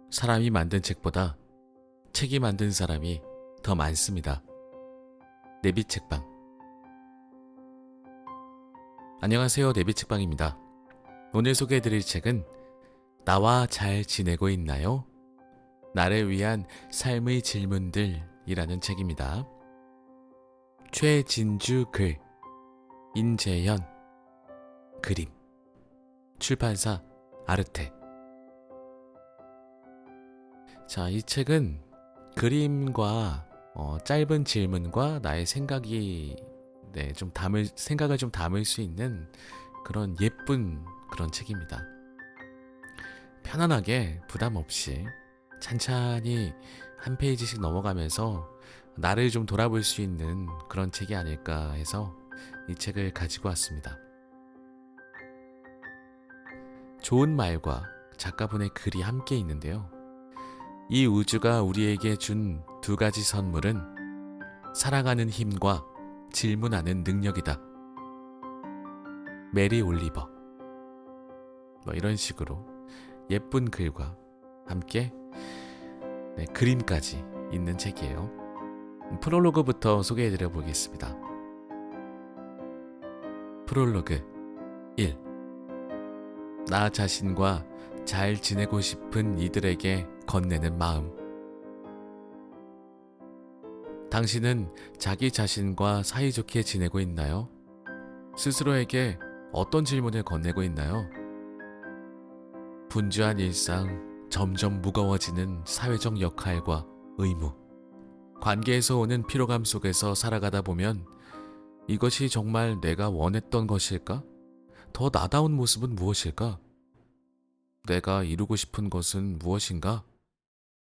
사람이 만든 책보다 책이 만든 사람이 더 많습니다. 내비책방. 안녕하세요. 내비책방입니다. 오늘 소개해드릴 책은 나와 잘 지내고 있나요? 나를 위한 삶의 질문들이라는 책입니다. 최진주 글, 인재현 그림, 출판사 아르테. 자, 이 책은 그림과 짧은 질문과 나의 생각을 좀 담을 수 있는 그런 예쁜 그런 책입니다. 편안하게 부담 없이 찬찬히 한 페이지씩 넘어가면서 나를 좀 돌아볼 수 있는 그런 책이 아닐까 해서 이 책을 가지고 왔습니다. 좋은 말과 작가분의 글이 함께 있는데요. 이 우주가 우리에게 준 두 가지 선물은 사랑하는 힘과 질문하는 능력이다. 메리 올리버. 이런 식으로 예쁜 글과 함께 그림까지 있는 책이에요. 프롤로그부터 소개해드려 보겠습니다. 프롤로그 1. 나 자신과 잘 지내고 싶은 이들에게 건네는 마음. 당신은 자기 자신과 사이좋게 지내고 있나요? 스스로에게 어떤 질문을 건네고 있나요? 분주한 일상, 점점 무거워지는 사회적 역할과 의무, 관계에서 오는 피로감 속에서 살아가다 보면 이것이 정말 내가 원했던 것일까? 더 나다운 모습은 무엇일까? 내가 이루고 싶은 것은 무엇인가?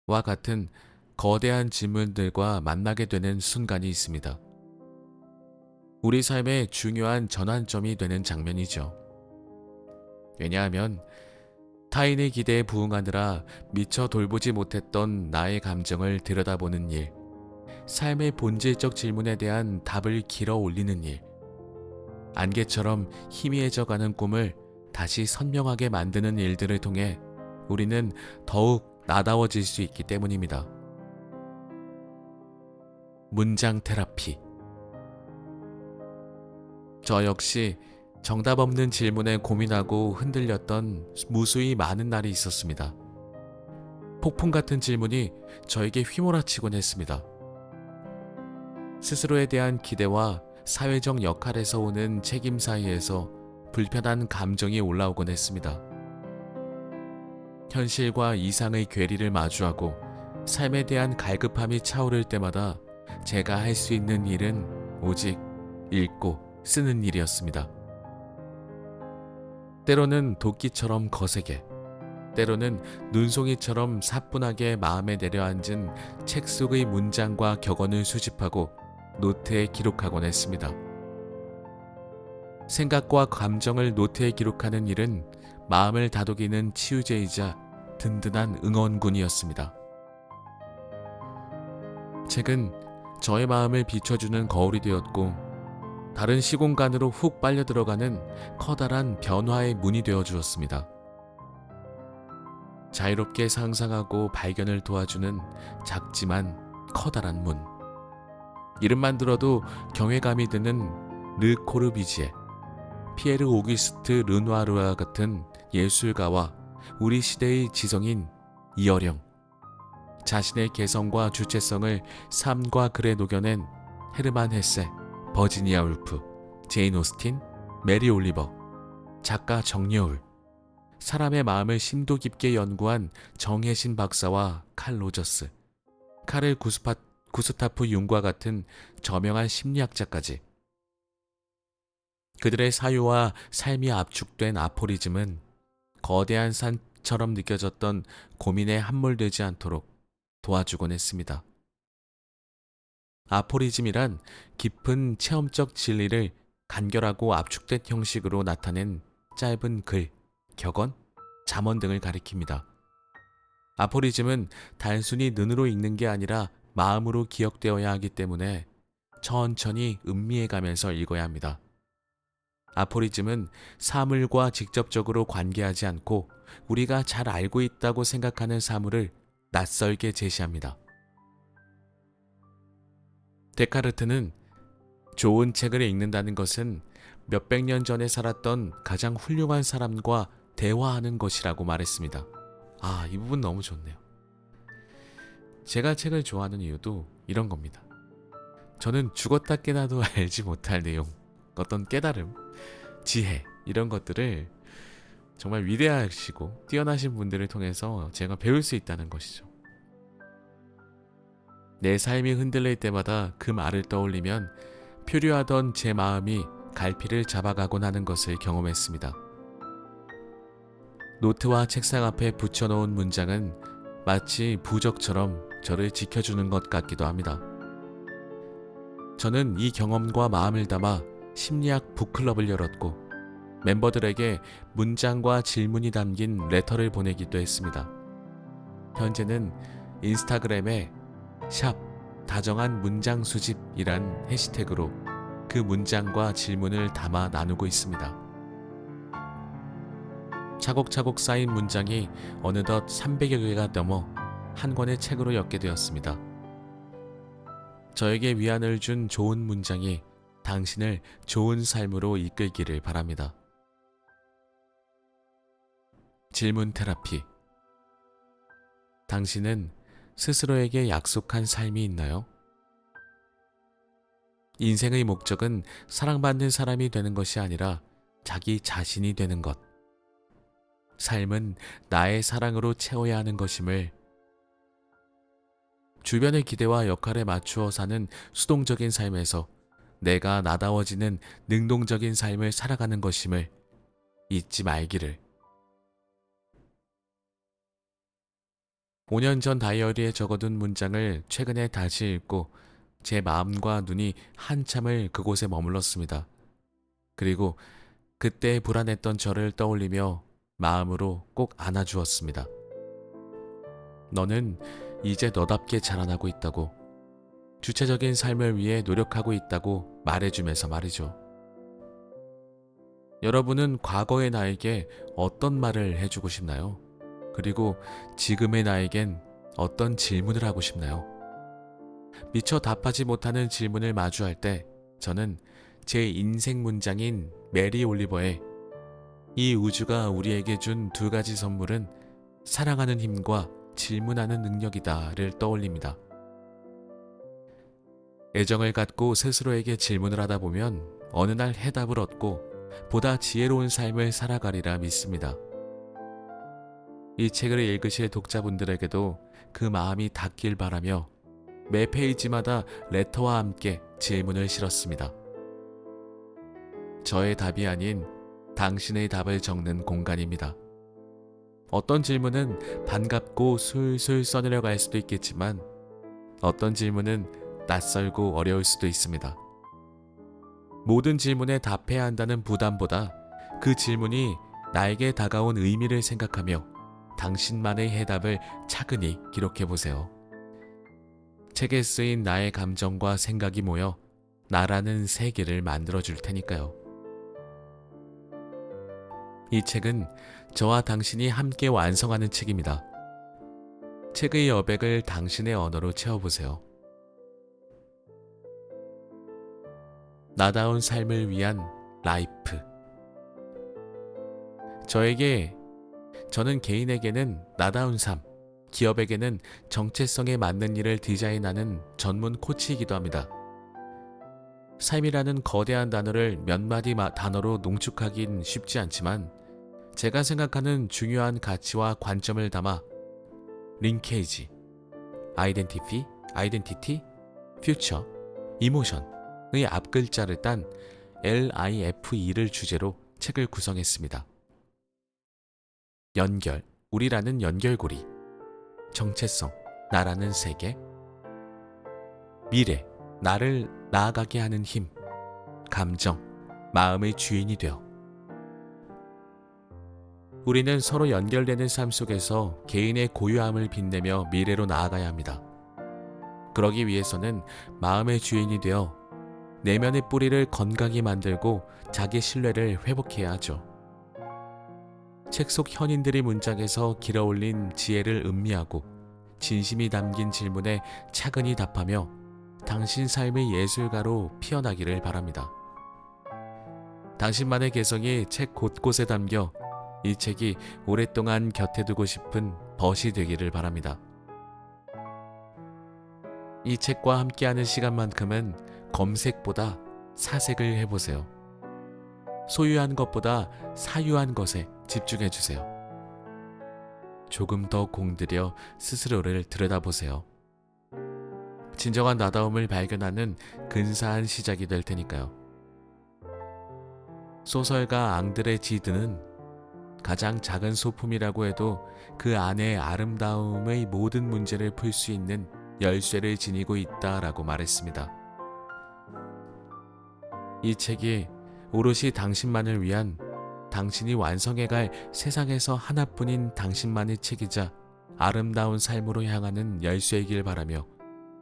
와 같은 거대한 질문들과 만나게 되는 순간이 있습니다. 우리 삶의 중요한 전환점이 되는 장면이죠. 왜냐하면 타인의 기대에 부응하느라 미처 돌보지 못했던 나의 감정을 들여다보는 일, 삶의 본질적 질문에 대한 답을 길어 올리는 일, 안개처럼 희미해져가는 꿈을 다시 선명하게 만드는 일들을 통해 우리는 더욱 나다워질 수 있기 때문입니다. 문장 테라피. 저 역시 정답 없는 질문에 고민하고 흔들렸던 무수히 많은 날이 있었습니다. 폭풍 같은 질문이 저에게 휘몰아치곤 했습니다. 스스로에 대한 기대와 사회적 역할에서 오는 책임 사이에서 불편한 감정이 올라오곤 했습니다. 현실과 이상의 괴리를 마주하고 삶에 대한 갈급함이 차오를 때마다 제가 할 수 있는 일은 오직 읽고 쓰는 일이었습니다. 때로는 도끼처럼 거세게, 때로는 눈송이처럼 사뿐하게 마음에 내려앉은 책 속의 문장과 격언을 수집하고 노트에 기록하곤 했습니다. 생각과 감정을 노트에 기록하는 일은 마음을 다독이는 치유제이자 든든한 응원군이었습니다. 책은 저의 마음을 비춰주는 거울이 되었고 다른 시공간으로 훅 빨려 들어가는 커다란 변화의 문이 되어 주었습니다. 자유롭게 상상하고 발견을 도와주는 작지만 커다란 문. 이름만 들어도 경외감이 드는 르 코르비지에, 피에르 오규스트 르누아르와 같은 예술가와 우리 시대의 지성인 이어령, 자신의 개성과 주체성을 삶과 글에 녹여낸 헤르만 헤세, 버지니아 울프, 제인 오스틴, 메리 올리버, 작가 정여울, 사람의 마음을 심도 깊게 연구한 정혜신 박사와 칼 로저스, 카를 구스타프 융과 같은 저명한 심리학자까지. 그들의 사유와 삶이 압축된 아포리즘은 거대한 산처럼 느껴졌던 고민에 함몰되지 않도록 도와주곤 했습니다. 아포리즘이란 깊은 체험적 진리를 간결하고 압축된 형식으로 나타낸 짧은 글, 격언, 잠언 등을 가리킵니다. 아포리즘은 단순히 눈으로 읽는 게 아니라 마음으로 기억되어야 하기 때문에 천천히 음미해가면서 읽어야 합니다. 아포리즘은 사물과 직접적으로 관계하지 않고 우리가 잘 알고 있다고 생각하는 사물을 낯설게 제시합니다. 데카르트는 좋은 책을 읽는다는 것은 몇백 년 전에 살았던 가장 훌륭한 사람과 대화하는 것이라고 말했습니다. 이 부분 너무 좋네요. 제가 책을 좋아하는 이유도 이런 겁니다. 저는 죽었다 깨나도 알지 못할 내용, 어떤 깨달음, 지혜 이런 것들을 정말 위대하시고 뛰어나신 분들을 통해서 제가 배울 수 있다는 것이죠. 내 삶이 흔들릴 때마다 그 말을 떠올리면 표류하던 제 마음이 갈피를 잡아가곤 하는 것을 경험했습니다. 노트와 책상 앞에 붙여놓은 문장은 마치 부적처럼 저를 지켜주는 것 같기도 합니다. 저는 이 경험과 마음을 담아 심리학 북클럽을 열었고 멤버들에게 문장과 질문이 담긴 레터를 보내기도 했습니다. 현재는 인스타그램에 샵 다정한 문장 수집이란 해시태그로 그 문장과 질문을 담아 나누고 있습니다. 차곡차곡 쌓인 문장이 어느덧 300여 개가 넘어 한 권의 책으로 엮게 되었습니다. 저에게 위안을 준 좋은 문장이 당신을 좋은 삶으로 이끌기를 바랍니다. 질문 테라피. 당신은 스스로에게 약속한 삶이 있나요? 인생의 목적은 사랑받는 사람이 되는 것이 아니라 자기 자신이 되는 것. 삶은 나의 사랑으로 채워야 하는 것임을, 주변의 기대와 역할에 맞추어 사는 수동적인 삶에서 내가 나다워지는 능동적인 삶을 살아가는 것임을 잊지 말기를. 5년 전 다이어리에 적어둔 문장을 최근에 다시 읽고 제 마음과 눈이 한참을 그곳에 머물렀습니다. 그리고 그때 불안했던 저를 떠올리며 마음으로 꼭 안아주었습니다. 너는 이제 너답게 자라나고 있다고, 주체적인 삶을 위해 노력하고 있다고 말해주면서 말이죠. 여러분은 과거의 나에게 어떤 말을 해주고 싶나요? 그리고 지금의 나에겐 어떤 질문을 하고 싶나요? 미처 답하지 못하는 질문을 마주할 때 저는 제 인생 문장인 메리 올리버의 이 우주가 우리에게 준 두 가지 선물은 사랑하는 힘과 질문하는 능력이다를 떠올립니다. 애정을 갖고 스스로에게 질문을 하다 보면 어느 날 해답을 얻고 보다 지혜로운 삶을 살아가리라 믿습니다. 이 책을 읽으실 독자분들에게도 그 마음이 닿길 바라며 매 페이지마다 레터와 함께 질문을 실었습니다. 저의 답이 아닌 당신의 답을 적는 공간입니다. 어떤 질문은 반갑고 술술 써내려갈 수도 있겠지만 어떤 질문은 낯설고 어려울 수도 있습니다. 모든 질문에 답해야 한다는 부담보다 그 질문이 나에게 다가온 의미를 생각하며 당신만의 해답을 차근히 기록해보세요. 책에 쓰인 나의 감정과 생각이 모여 나라는 세계를 만들어줄 테니까요. 이 책은 저와 당신이 함께 완성하는 책입니다. 책의 여백을 당신의 언어로 채워보세요. 나다운 삶을 위한 라이프. 저는 개인에게는 나다운 삶, 기업에게는 정체성에 맞는 일을 디자인하는 전문 코치이기도 합니다. 삶이라는 거대한 단어를 몇 마디 단어로 농축하긴 쉽지 않지만 제가 생각하는 중요한 가치와 관점을 담아 링케이지, 아이덴티티, 퓨처, 이모션의 앞글자를 딴 LIFE를 주제로 책을 구성했습니다. 연결, 우리라는 연결고리, 정체성, 나라는 세계, 미래, 나를 나아가게 하는 힘, 감정, 마음의 주인이 되어. 우리는 서로 연결되는 삶 속에서 개인의 고유함을 빛내며 미래로 나아가야 합니다. 그러기 위해서는 마음의 주인이 되어 내면의 뿌리를 건강히 만들고 자기 신뢰를 회복해야 하죠. 책 속 현인들의 문장에서 길어올린 지혜를 음미하고 진심이 담긴 질문에 차근히 답하며 당신 삶의 예술가로 피어나기를 바랍니다. 당신만의 개성이 책 곳곳에 담겨 이 책이 오랫동안 곁에 두고 싶은 벗이 되기를 바랍니다. 이 책과 함께하는 시간만큼은 검색보다 사색을 해보세요. 소유한 것보다 사유한 것에 집중해주세요. 조금 더 공들여 스스로를 들여다보세요. 진정한 나다움을 발견하는 근사한 시작이 될 테니까요. 소설가 앙드레 지드는 가장 작은 소품이라고 해도 그 안에 아름다움의 모든 문제를 풀 수 있는 열쇠를 지니고 있다라고 말했습니다. 이 책이 오롯이 당신만을 위한, 당신이 완성해갈 세상에서 하나뿐인 당신만의 책이자 아름다운 삶으로 향하는 열쇠이길 바라며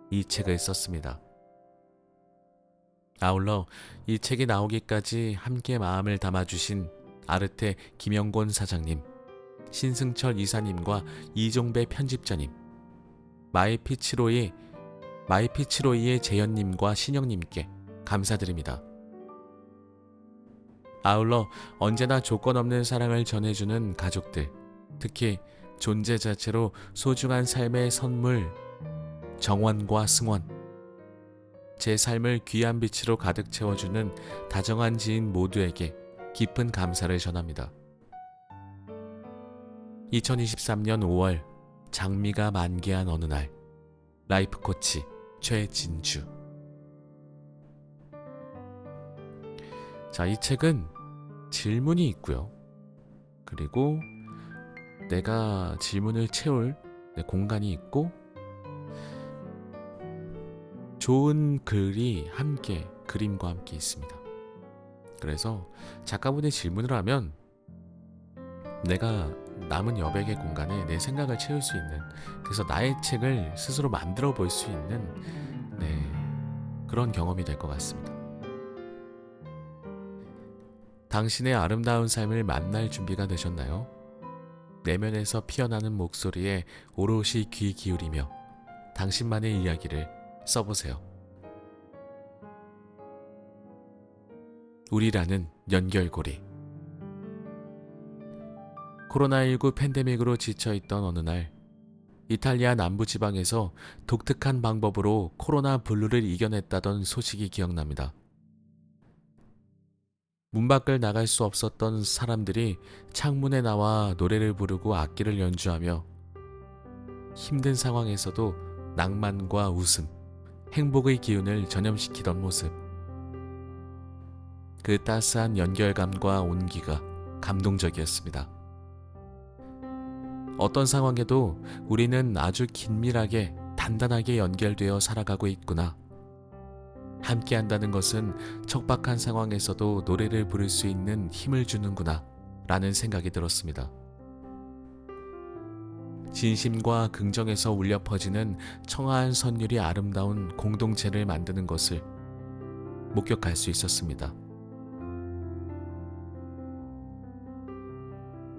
이 책을 썼습니다. 아울러 이 책이 나오기까지 함께 마음을 담아주신 아르테 김영곤 사장님, 신승철 이사님과 이종배 편집자님, 마이피치로이의 재현님과 신영님께 감사드립니다. 아울러 언제나 조건 없는 사랑을 전해주는 가족들, 특히 존재 자체로 소중한 삶의 선물 정원과 승원, 제 삶을 귀한 빛으로 가득 채워주는 다정한 지인 모두에게 깊은 감사를 전합니다. 2023년 5월 장미가 만개한 어느 날, 라이프 코치 최진주. 자, 이 책은 질문이 있고요. 그리고 내가 질문을 채울 내 공간이 있고, 좋은 글이 함께, 그림과 함께 있습니다. 그래서 작가분이 질문을 하면 내가 남은 여백의 공간에 내 생각을 채울 수 있는, 그래서 나의 책을 스스로 만들어 볼 수 있는 그런 경험이 될 것 같습니다. 당신의 아름다운 삶을 만날 준비가 되셨나요? 내면에서 피어나는 목소리에 오롯이 귀 기울이며 당신만의 이야기를 써보세요. 우리라는 연결고리. 코로나19 팬데믹으로 지쳐있던 어느 날, 이탈리아 남부지방에서 독특한 방법으로 코로나 블루를 이겨냈다던 소식이 기억납니다. 문 밖을 나갈 수 없었던 사람들이 창문에 나와 노래를 부르고 악기를 연주하며 힘든 상황에서도 낭만과 웃음, 행복의 기운을 전염시키던 모습. 그 따스한 연결감과 온기가 감동적이었습니다. 어떤 상황에도 우리는 아주 긴밀하게, 단단하게 연결되어 살아가고 있구나. 함께 한다는 것은 척박한 상황에서도 노래를 부를 수 있는 힘을 주는구나 라는 생각이 들었습니다. 진심과 긍정에서 울려 퍼지는 청아한 선율이 아름다운 공동체를 만드는 것을 목격할 수 있었습니다.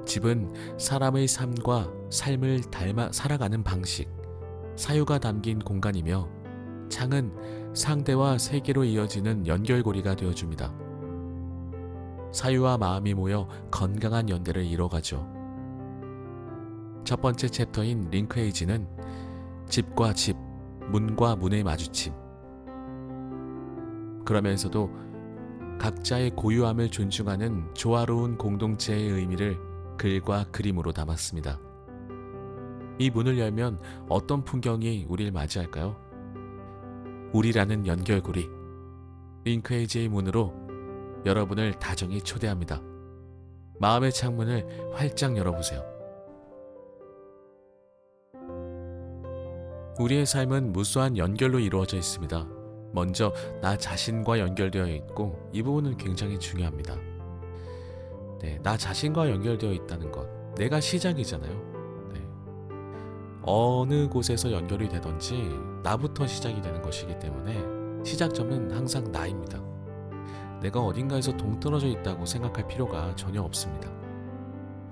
집은 사람의 삶과 삶을 닮아 살아가는 방식, 사유가 담긴 공간이며, 창은 상대와 세계로 이어지는 연결고리가 되어줍니다. 사유와 마음이 모여 건강한 연대를 이뤄가죠. 첫 번째 챕터인 링크에이지는 집과 집, 문과 문의 마주침, 그러면서도 각자의 고유함을 존중하는 조화로운 공동체의 의미를 글과 그림으로 담았습니다. 이 문을 열면 어떤 풍경이 우리를 맞이할까요? 우리라는 연결고리, 링크에이지의 문으로 여러분을 다정히 초대합니다. 마음의 창문을 활짝 열어보세요. 우리의 삶은 무수한 연결로 이루어져 있습니다. 먼저 나 자신과 연결되어 있고, 이 부분은 굉장히 중요합니다. 나 자신과 연결되어 있다는 것, 내가 시작이잖아요. 어느 곳에서 연결이 되든지 나부터 시작이 되는 것이기 때문에 시작점은 항상 나입니다. 내가 어딘가에서 동떨어져 있다고 생각할 필요가 전혀 없습니다.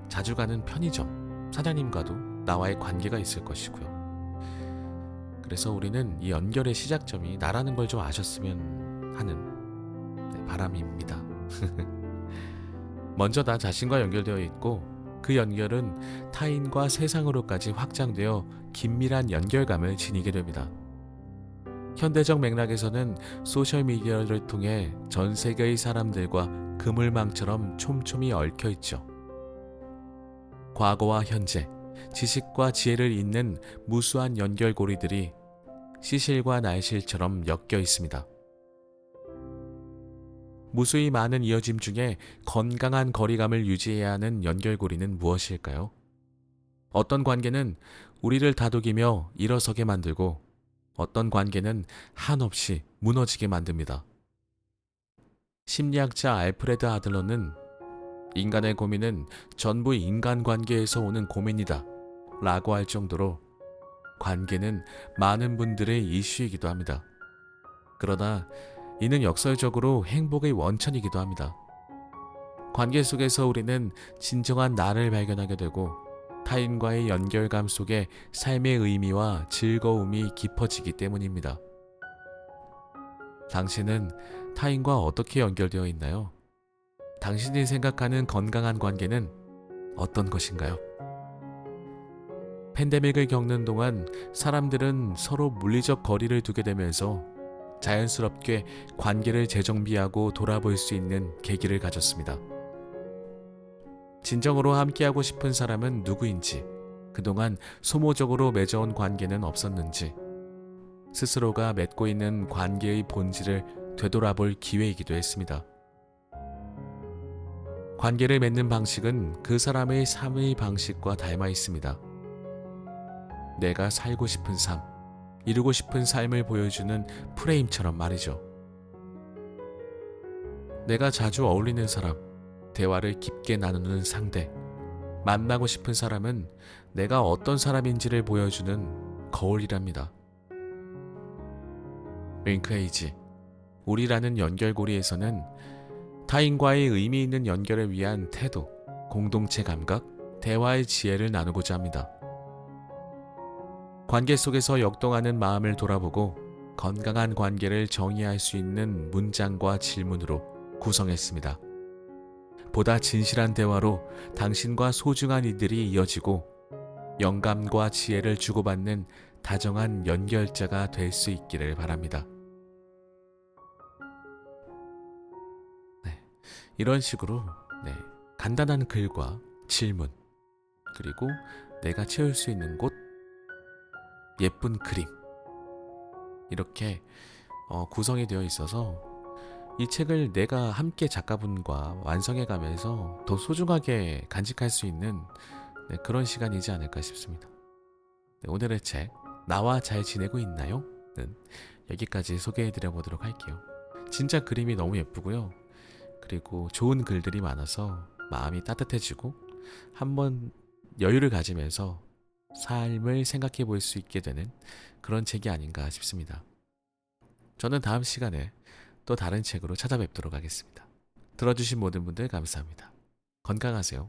자주 가는 편의점 사장님과도 나와의 관계가 있을 것이고요. 그래서 우리는 이 연결의 시작점이 나라는 걸 좀 아셨으면 하는 바람입니다. 먼저 나 자신과 연결되어 있고 그 연결은 타인과 세상으로까지 확장되어 긴밀한 연결감을 지니게 됩니다. 현대적 맥락에서는 소셜미디어를 통해 전 세계의 사람들과 그물망처럼 촘촘히 얽혀 있죠. 과거와 현재, 지식과 지혜를 잇는 무수한 연결고리들이 시실과 날실처럼 엮여 있습니다. 무수히 많은 이어짐 중에 건강한 거리감을 유지해야 하는 연결고리는 무엇일까요? 어떤 관계는 우리를 다독이며 일어서게 만들고 어떤 관계는 한없이 무너지게 만듭니다. 심리학자 알프레드 아들러는 인간의 고민은 전부 인간관계에서 오는 고민이다 라고 할 정도로 관계는 많은 분들의 이슈이기도 합니다. 그러나 이는 역설적으로 행복의 원천이기도 합니다. 관계 속에서 우리는 진정한 나를 발견하게 되고 타인과의 연결감 속에 삶의 의미와 즐거움이 깊어지기 때문입니다. 당신은 타인과 어떻게 연결되어 있나요? 당신이 생각하는 건강한 관계는 어떤 것인가요? 팬데믹을 겪는 동안 사람들은 서로 물리적 거리를 두게 되면서 자연스럽게 관계를 재정비하고 돌아볼 수 있는 계기를 가졌습니다. 진정으로 함께하고 싶은 사람은 누구인지, 그동안 소모적으로 맺어온 관계는 없었는지, 스스로가 맺고 있는 관계의 본질을 되돌아볼 기회이기도 했습니다. 관계를 맺는 방식은 그 사람의 삶의 방식과 닮아 있습니다. 내가 살고 싶은 삶, 이루고 싶은 삶을 보여주는 프레임처럼 말이죠. 내가 자주 어울리는 사람, 대화를 깊게 나누는 상대, 만나고 싶은 사람은 내가 어떤 사람인지를 보여주는 거울이랍니다. 링크에이지, 우리라는 연결고리에서는 타인과의 의미 있는 연결을 위한 태도, 공동체 감각, 대화의 지혜를 나누고자 합니다. 관계 속에서 역동하는 마음을 돌아보고 건강한 관계를 정의할 수 있는 문장과 질문으로 구성했습니다. 보다 진실한 대화로 당신과 소중한 이들이 이어지고 영감과 지혜를 주고받는 다정한 연결자가 될 수 있기를 바랍니다. 이런 식으로 간단한 글과 질문, 그리고 내가 채울 수 있는 곳, 예쁜 그림, 이렇게 구성이 되어 있어서 이 책을 내가 함께 작가분과 완성해가면서 더 소중하게 간직할 수 있는 그런 시간이지 않을까 싶습니다. 오늘의 책, 나와 잘 지내고 있나요? 는 여기까지 소개해드려 보도록 할게요. 진짜 그림이 너무 예쁘고요. 그리고 좋은 글들이 많아서 마음이 따뜻해지고 한번 여유를 가지면서 삶을 생각해 볼 수 있게 되는 그런 책이 아닌가 싶습니다. 저는 다음 시간에 또 다른 책으로 찾아뵙도록 하겠습니다. 들어주신 모든 분들 감사합니다. 건강하세요.